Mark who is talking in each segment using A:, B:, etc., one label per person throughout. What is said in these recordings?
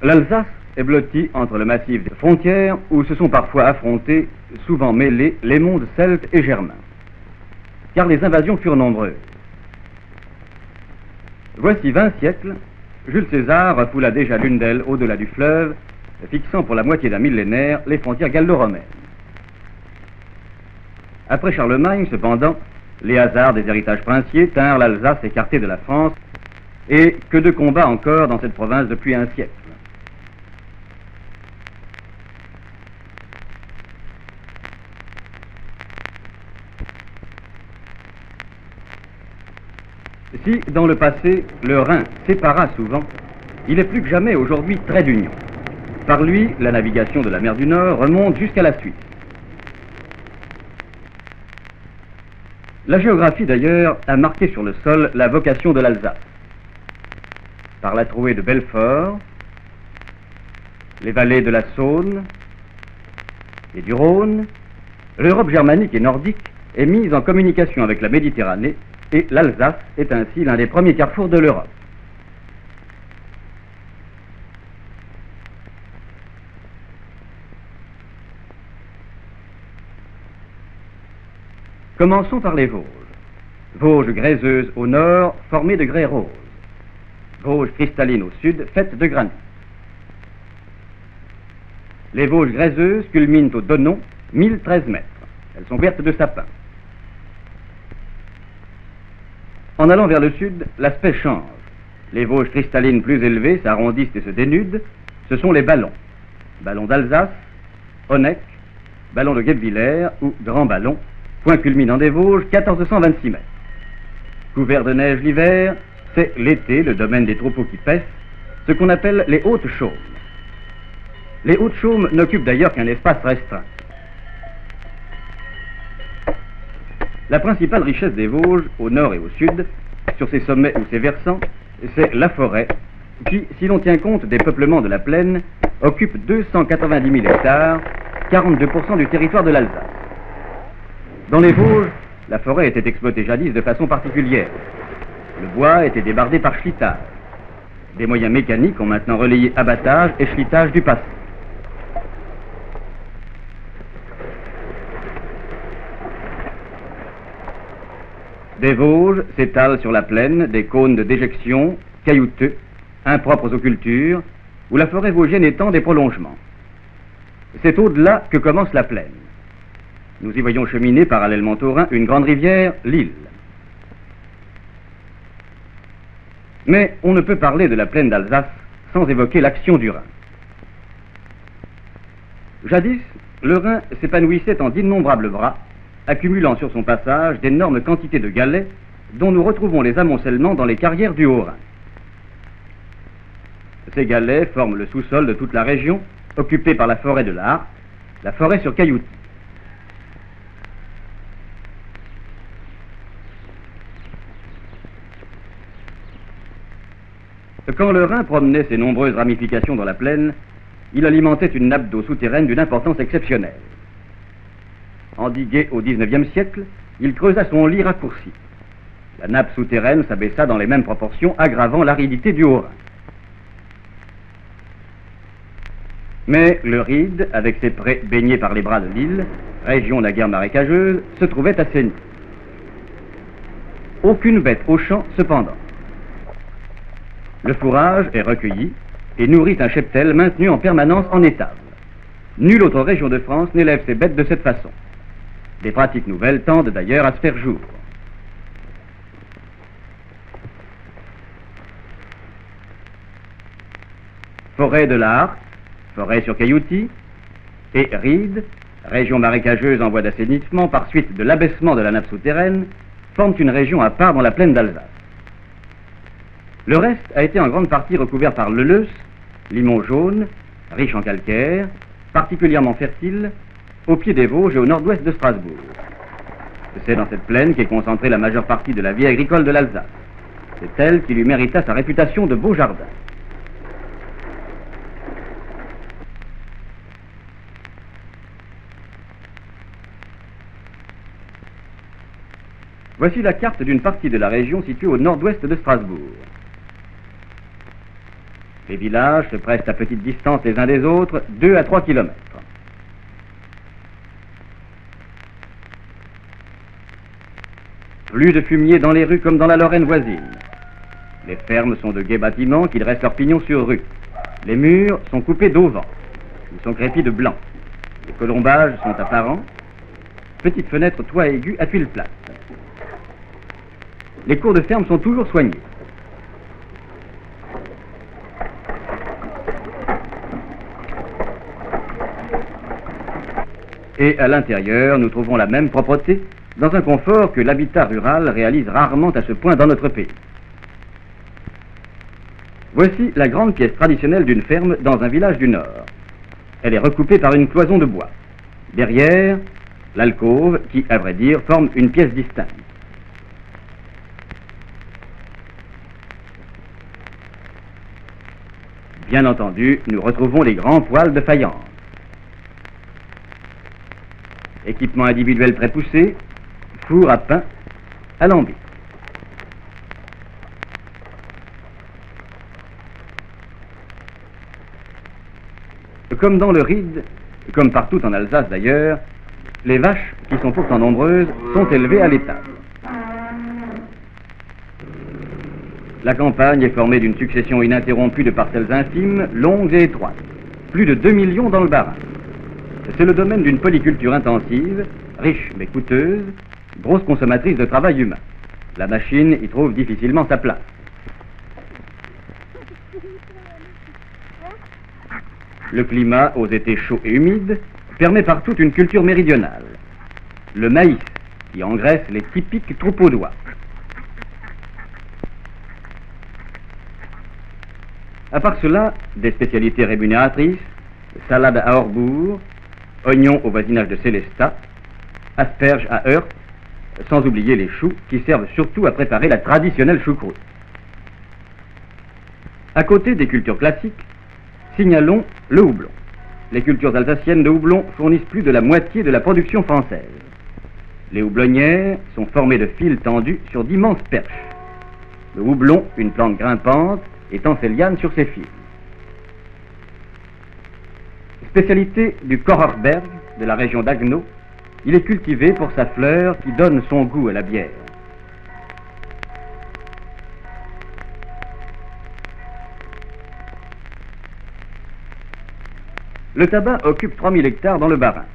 A: L'Alsace est blottie entre le massif des frontières où se sont parfois affrontés, souvent mêlés, les mondes celtes et germains. Car les invasions furent nombreuses. Voici 20 siècles, Jules César refoula déjà l'une d'elles au-delà du fleuve, fixant pour la moitié d'un millénaire les frontières gallo-romaines. Après Charlemagne, cependant, les hasards des héritages princiers tinrent l'Alsace écartée de la France, et que de combats encore dans cette province depuis un siècle. Si, dans le passé, le Rhin sépara souvent, il est plus que jamais aujourd'hui trait d'union. Par lui, la navigation de la mer du Nord remonte jusqu'à la Suisse. La géographie, d'ailleurs, a marqué sur le sol la vocation de l'Alsace. Par la trouée de Belfort, les vallées de la Saône et du Rhône, l'Europe germanique et nordique est mise en communication avec la Méditerranée et l'Alsace est ainsi l'un des premiers carrefours de l'Europe. Commençons par les Vosges. Vosges gréseuses au nord, formées de grès rose. Vosges cristallines au sud, faites de granit. Les Vosges gréseuses culminent au Donon, 1013 mètres. Elles sont vertes de sapin. En allant vers le sud, l'aspect change. Les Vosges cristallines plus élevées s'arrondissent et se dénudent. Ce sont les ballons. Ballons d'Alsace, Honeck, ballons de Guebwiller ou Grand Ballon, point culminant des Vosges, 1426 mètres. Couvert de neige l'hiver, c'est l'été le domaine des troupeaux qui paissent, ce qu'on appelle les hautes chaumes. Les hautes chaumes n'occupent d'ailleurs qu'un espace restreint. La principale richesse des Vosges, au nord et au sud, sur ses sommets ou ses versants, c'est la forêt, qui, si l'on tient compte des peuplements de la plaine, occupe 290 000 hectares, 42% du territoire de l'Alsace. Dans les Vosges, la forêt était exploitée jadis de façon particulière. Le bois était débardé par schlitage. Des moyens mécaniques ont maintenant relayé abattage et schlitage du passé. Des Vosges s'étalent sur la plaine des cônes de déjection, caillouteux, impropres aux cultures, où la forêt vosgienne étend des prolongements. C'est au-delà que commence la plaine. Nous y voyons cheminer parallèlement au Rhin une grande rivière, l'Ill. Mais on ne peut parler de la plaine d'Alsace sans évoquer l'action du Rhin. Jadis, le Rhin s'épanouissait en d'innombrables bras, accumulant sur son passage d'énormes quantités de galets dont nous retrouvons les amoncellements dans les carrières du Haut-Rhin. Ces galets forment le sous-sol de toute la région, occupée par la forêt de l'Arc, la forêt sur cailloutis. Quand le Rhin promenait ses nombreuses ramifications dans la plaine, il alimentait une nappe d'eau souterraine d'une importance exceptionnelle. Endigué au XIXe siècle, il creusa son lit raccourci. La nappe souterraine s'abaissa dans les mêmes proportions, aggravant l'aridité du Haut-Rhin. Mais le Ride, avec ses prés baignés par les bras de l'Ill, région naguère marécageuse, se trouvait assaini. Aucune bête au champ, cependant. Le fourrage est recueilli et nourrit un cheptel maintenu en permanence en étable. Nulle autre région de France n'élève ses bêtes de cette façon. Des pratiques nouvelles tendent d'ailleurs à se faire jour. Forêt de l'Arc, forêt sur cailloutis, et Ride, région marécageuse en voie d'assainissement par suite de l'abaissement de la nappe souterraine, forment une région à part dans la plaine d'Alsace. Le reste a été en grande partie recouvert par le Leuce, limon jaune, riche en calcaire, particulièrement fertile, au pied des Vosges et au nord-ouest de Strasbourg. C'est dans cette plaine qu'est concentrée la majeure partie de la vie agricole de l'Alsace. C'est elle qui lui mérita sa réputation de beau jardin. Voici la carte d'une partie de la région située au nord-ouest de Strasbourg. Les villages se pressent à petite distance les uns des autres, 2 à 3 kilomètres. Plus de fumier dans les rues comme dans la Lorraine voisine. Les fermes sont de gais bâtiments qui dressent leurs pignons sur rue. Les murs sont coupés d'auvent. Ils sont crépis de blanc. Les colombages sont apparents. Petites fenêtres toit aigu à tuiles plates. Les cours de ferme sont toujours soignés. Et à l'intérieur, nous trouvons la même propreté, dans un confort que l'habitat rural réalise rarement à ce point dans notre pays. Voici la grande pièce traditionnelle d'une ferme dans un village du Nord. Elle est recoupée par une cloison de bois. Derrière, l'alcôve qui, à vrai dire, forme une pièce distincte. Bien entendu, nous retrouvons les grands poêles de faïence. Équipement individuel prépoussé, four à pain, alambic. Comme dans le Ride, comme partout en Alsace d'ailleurs, les vaches, qui sont pourtant nombreuses, sont élevées à l'étable. La campagne est formée d'une succession ininterrompue de parcelles infimes, longues et étroites. Plus de 2 millions dans le Bas-Rhin. C'est le domaine d'une polyculture intensive, riche mais coûteuse, grosse consommatrice de travail humain. La machine y trouve difficilement sa place. Le climat, aux étés chauds et humides, permet partout une culture méridionale. Le maïs, qui engraisse les typiques troupeaux d'oies. À part cela, des spécialités rémunératrices, salade à Horbourg, oignons au voisinage de Célestat, asperges à Heurt, sans oublier les choux qui servent surtout à préparer la traditionnelle choucroute. À côté des cultures classiques, signalons le houblon. Les cultures alsaciennes de houblon fournissent plus de la moitié de la production française. Les houblonnières sont formées de fils tendus sur d'immenses perches. Le houblon, une plante grimpante, étend ses lianes sur ses fils. Spécialité du Kocherberg, de la région d'Haguenau, il est cultivé pour sa fleur qui donne son goût à la bière. Le tabac occupe 3000 hectares dans le Bas-Rhin.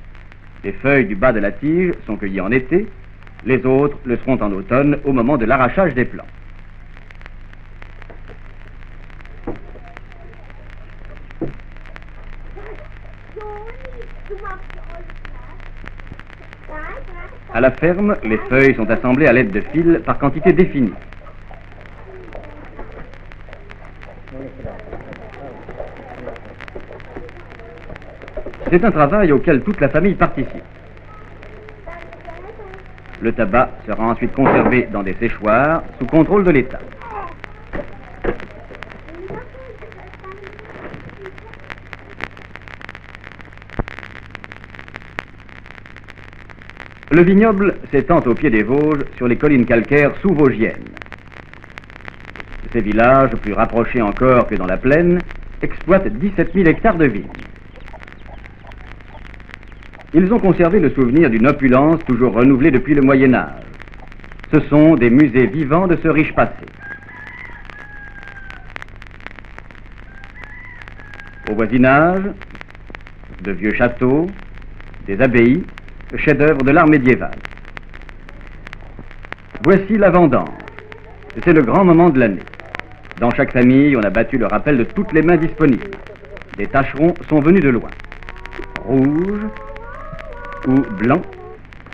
A: Les feuilles du bas de la tige sont cueillies en été, les autres le seront en automne au moment de l'arrachage des plants. À la ferme, les feuilles sont assemblées à l'aide de fils par quantité définie. C'est un travail auquel toute la famille participe. Le tabac sera ensuite conservé dans des séchoirs sous contrôle de l'État. Le vignoble s'étend au pied des Vosges sur les collines calcaires sous-vosgiennes. Ces villages, plus rapprochés encore que dans la plaine, exploitent 17 000 hectares de vignes. Ils ont conservé le souvenir d'une opulence toujours renouvelée depuis le Moyen-Âge. Ce sont des musées vivants de ce riche passé. Au voisinage, de vieux châteaux, des abbayes, chef-d'œuvre de l'art médiéval. Voici la vendange. C'est le grand moment de l'année. Dans chaque famille, on a battu le rappel de toutes les mains disponibles. Des tâcherons sont venus de loin. Rouge ou blanc,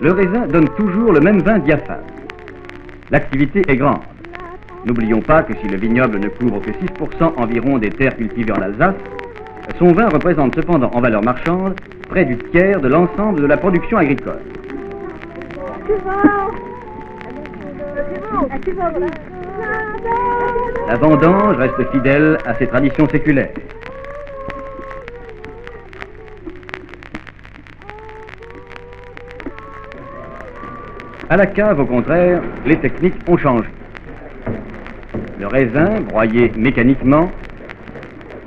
A: le raisin donne toujours le même vin diaphane. L'activité est grande. N'oublions pas que si le vignoble ne couvre que 6% environ des terres cultivées en Alsace, son vin représente cependant en valeur marchande près du tiers de l'ensemble de la production agricole. La vendange reste fidèle à ses traditions séculaires. À la cave, au contraire, les techniques ont changé. Le raisin, broyé mécaniquement,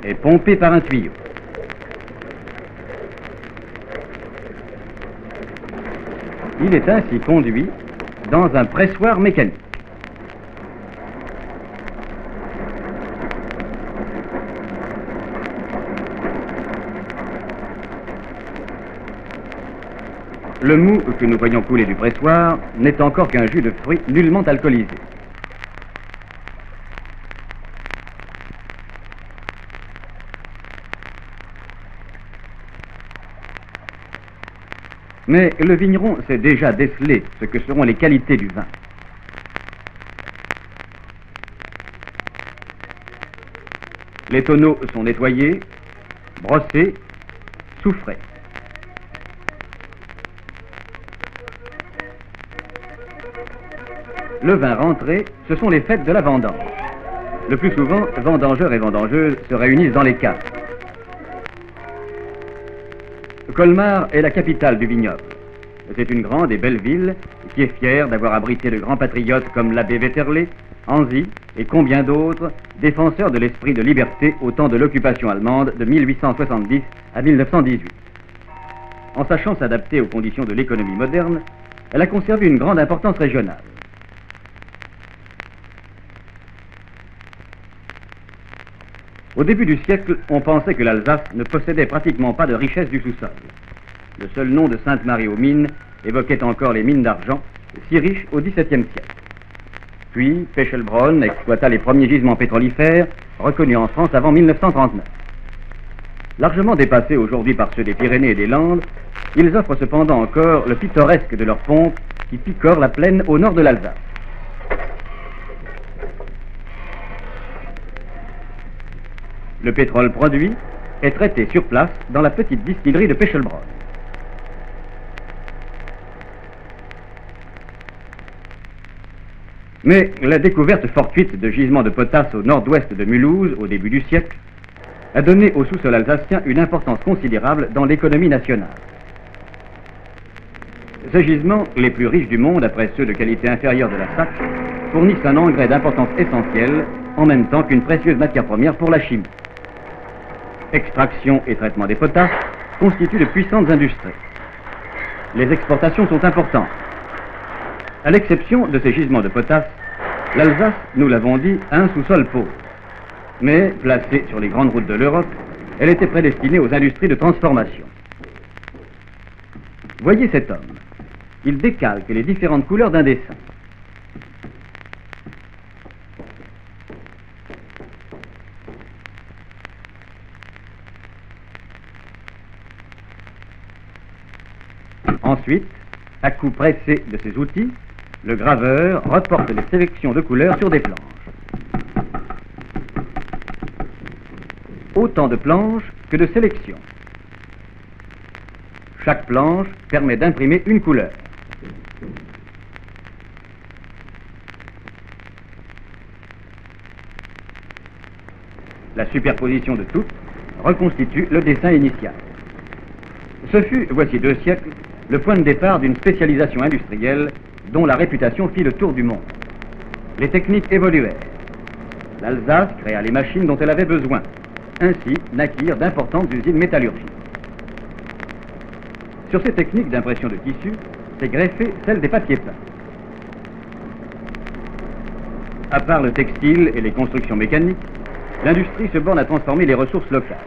A: est pompé par un tuyau. Il est ainsi conduit dans un pressoir mécanique. Le mou que nous voyons couler du pressoir n'est encore qu'un jus de fruits nullement alcoolisé. Mais le vigneron sait déjà déceler ce que seront les qualités du vin. Les tonneaux sont nettoyés, brossés, soufrés. Le vin rentré, ce sont les fêtes de la vendange. Le plus souvent, vendangeurs et vendangeuses se réunissent dans les caves. Colmar est la capitale du vignoble. C'est une grande et belle ville qui est fière d'avoir abrité de grands patriotes comme l'abbé Vetterlé, Anzy et combien d'autres, défenseurs de l'esprit de liberté au temps de l'occupation allemande de 1870 à 1918. En sachant s'adapter aux conditions de l'économie moderne, elle a conservé une grande importance régionale. Au début du siècle, on pensait que l'Alsace ne possédait pratiquement pas de richesse du sous-sol. Le seul nom de Sainte-Marie-aux-Mines évoquait encore les mines d'argent, si riches au XVIIe siècle. Puis, Pechelbronn exploita les premiers gisements pétrolifères, reconnus en France avant 1939. Largement dépassés aujourd'hui par ceux des Pyrénées et des Landes, ils offrent cependant encore le pittoresque de leurs pompes qui picorent la plaine au nord de l'Alsace. Le pétrole produit est traité sur place dans la petite distillerie de Pechelbronn. Mais la découverte fortuite de gisements de potasse au nord-ouest de Mulhouse au début du siècle a donné au sous-sol alsacien une importance considérable dans l'économie nationale. Ces gisements, les plus riches du monde après ceux de qualité inférieure de la Saxe, fournissent un engrais d'importance essentielle en même temps qu'une précieuse matière première pour la chimie. Extraction et traitement des potasses constituent de puissantes industries. Les exportations sont importantes. À l'exception de ces gisements de potasse, l'Alsace, nous l'avons dit, a un sous-sol pauvre. Mais, placée sur les grandes routes de l'Europe, elle était prédestinée aux industries de transformation. Voyez cet homme. Il décalque les différentes couleurs d'un dessin. Ensuite, à coup pressé de ses outils, le graveur reporte les sélections de couleurs sur des planches. Autant de planches que de sélections. Chaque planche permet d'imprimer une couleur. La superposition de toutes reconstitue le dessin initial. Ce fut, voici 2 siècles, le point de départ d'une spécialisation industrielle dont la réputation fit le tour du monde. Les techniques évoluèrent. L'Alsace créa les machines dont elle avait besoin. Ainsi naquirent d'importantes usines métallurgiques. Sur ces techniques d'impression de tissu, s'est greffée celle des papiers peints. À part le textile et les constructions mécaniques, l'industrie se borne à transformer les ressources locales.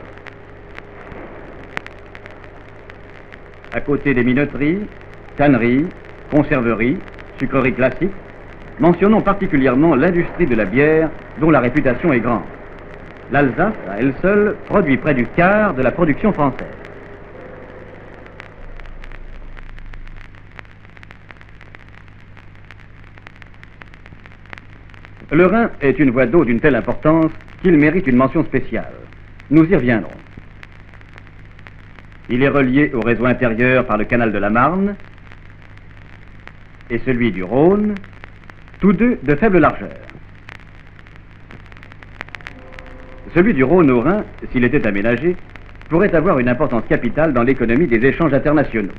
A: À côté des minoteries, tanneries, conserveries, sucreries classiques, mentionnons particulièrement l'industrie de la bière dont la réputation est grande. L'Alsace, à elle seule, produit près du quart de la production française. Le Rhin est une voie d'eau d'une telle importance qu'il mérite une mention spéciale. Nous y reviendrons. Il est relié au réseau intérieur par le canal de la Marne et celui du Rhône, tous deux de faible largeur. Celui du Rhône au Rhin, s'il était aménagé, pourrait avoir une importance capitale dans l'économie des échanges internationaux.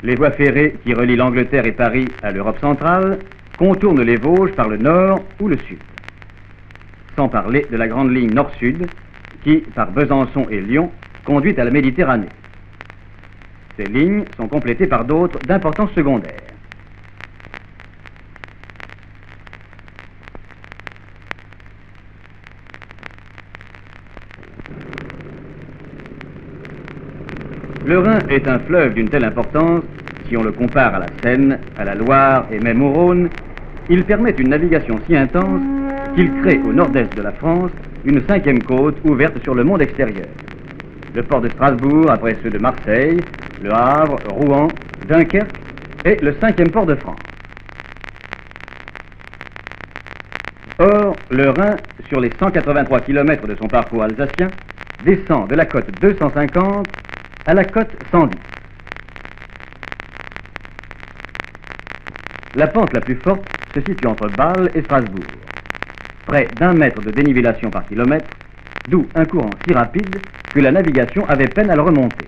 A: Les voies ferrées qui relient l'Angleterre et Paris à l'Europe centrale contournent les Vosges par le nord ou le sud. Sans parler de la grande ligne nord-sud qui, par Besançon et Lyon, conduit à la Méditerranée. Ces lignes sont complétées par d'autres d'importance secondaire. Le Rhin est un fleuve d'une telle importance, si on le compare à la Seine, à la Loire et même au Rhône, il permet une navigation si intense qu'il crée au nord-est de la France une 5e côte ouverte sur le monde extérieur. Le port de Strasbourg, après ceux de Marseille, Le Havre, Rouen, Dunkerque, est le 5e port de France. Or, le Rhin, sur les 183 km de son parcours alsacien, descend de la côte 250 à la côte 110. La pente la plus forte se situe entre Bâle et Strasbourg, près d'1 mètre de dénivellation par kilomètre, d'où un courant si rapide que la navigation avait peine à le remonter.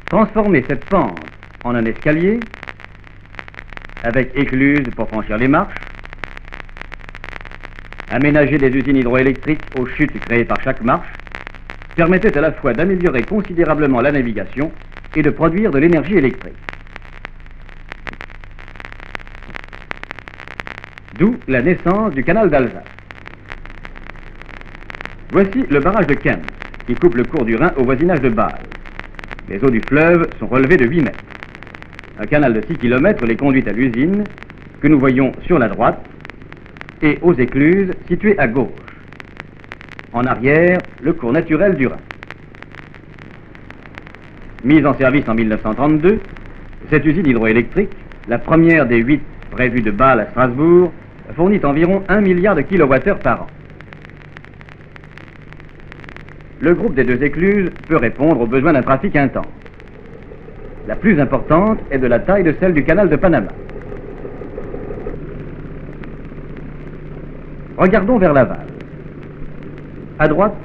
A: Transformer cette pente en un escalier, avec écluses pour franchir les marches, aménager des usines hydroélectriques aux chutes créées par chaque marche, permettait à la fois d'améliorer considérablement la navigation et de produire de l'énergie électrique. D'où la naissance du canal d'Alsace. Voici le barrage de Kenz, qui coupe le cours du Rhin au voisinage de Bâle. Les eaux du fleuve sont relevées de 8 mètres. Un canal de 6 km les conduit à l'usine, que nous voyons sur la droite, et aux écluses situées à gauche. En arrière, le cours naturel du Rhin. Mise en service en 1932, cette usine hydroélectrique, la première des 8 prévues de Bâle à Strasbourg, fournit environ 1 milliard de kWh par an. Le groupe des 2 écluses peut répondre aux besoins d'un trafic intense. La plus importante est de la taille de celle du canal de Panama. Regardons vers l'aval. À droite,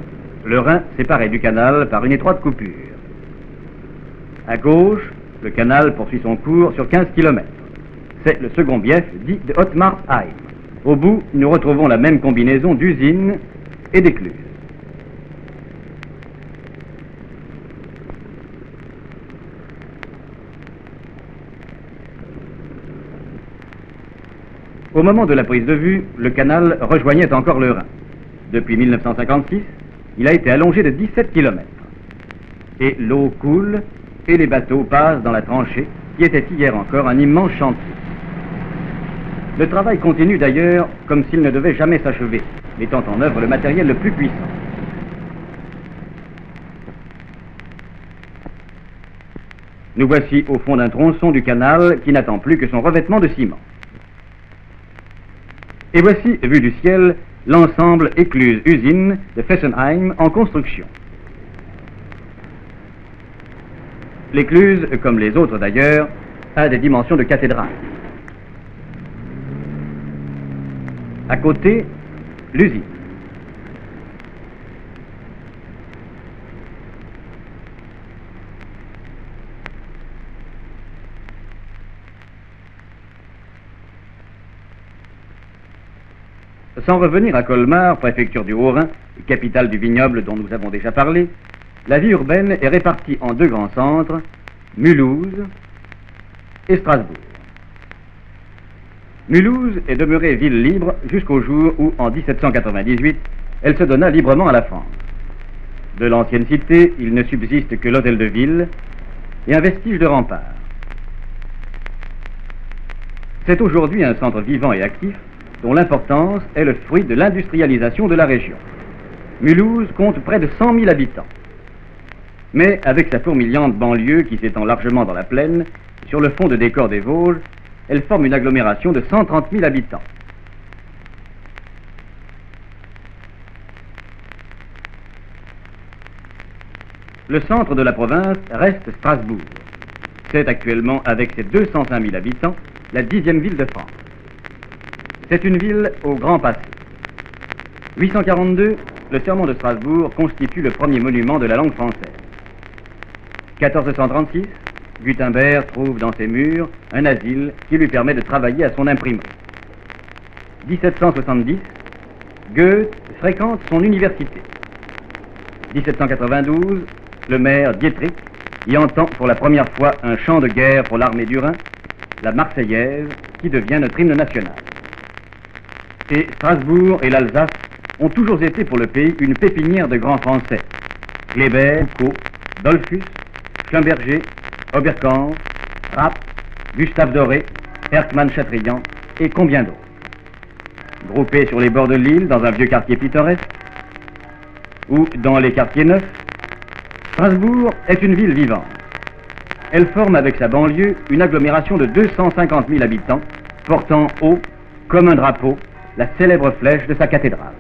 A: le Rhin séparé du canal par une étroite coupure. À gauche, le canal poursuit son cours sur 15 km. C'est le second bief dit de Ottmarsheim. Au bout, nous retrouvons la même combinaison d'usines et d'écluses. Au moment de la prise de vue, le canal rejoignait encore le Rhin. Depuis 1956, il a été allongé de 17 km. Et l'eau coule et les bateaux passent dans la tranchée, qui était hier encore un immense chantier. Le travail continue d'ailleurs comme s'il ne devait jamais s'achever, mettant en œuvre le matériel le plus puissant. Nous voici au fond d'un tronçon du canal qui n'attend plus que son revêtement de ciment. Et voici, vu du ciel, l'ensemble écluse-usine de Fessenheim en construction. L'écluse, comme les autres d'ailleurs, a des dimensions de cathédrale. À côté, l'usine. Sans revenir à Colmar, préfecture du Haut-Rhin, capitale du vignoble dont nous avons déjà parlé, la vie urbaine est répartie en 2 grands centres, Mulhouse et Strasbourg. Mulhouse est demeurée ville libre jusqu'au jour où, en 1798, elle se donna librement à la France. De l'ancienne cité, il ne subsiste que l'hôtel de ville et un vestige de rempart. C'est aujourd'hui un centre vivant et actif dont l'importance est le fruit de l'industrialisation de la région. Mulhouse compte près de 100 000 habitants. Mais avec sa fourmiliante banlieue qui s'étend largement dans la plaine, sur le fond de décor des Vosges, elle forme une agglomération de 130 000 habitants. Le centre de la province reste Strasbourg. C'est actuellement, avec ses 205 000 habitants, la 10e ville de France. C'est une ville au grand passé. 842, le sermon de Strasbourg constitue le premier monument de la langue française. 1436, Gutenberg trouve dans ses murs un asile qui lui permet de travailler à son imprimerie. 1770, Goethe fréquente son université. 1792, le maire Dietrich y entend pour la première fois un chant de guerre pour l'armée du Rhin, la Marseillaise, qui devient notre hymne national. Et Strasbourg et l'Alsace ont toujours été pour le pays une pépinière de grands Français. Kléber, Foucault, Dollfus, Schlumberger, Oberkampf, Rapp, Gustave Doré, Erckmann-Chatrian et combien d'autres. Groupés sur les bords de l'île dans un vieux quartier pittoresque ou dans les quartiers neufs, Strasbourg est une ville vivante. Elle forme avec sa banlieue une agglomération de 250 000 habitants portant haut, comme un drapeau, la célèbre flèche de sa cathédrale.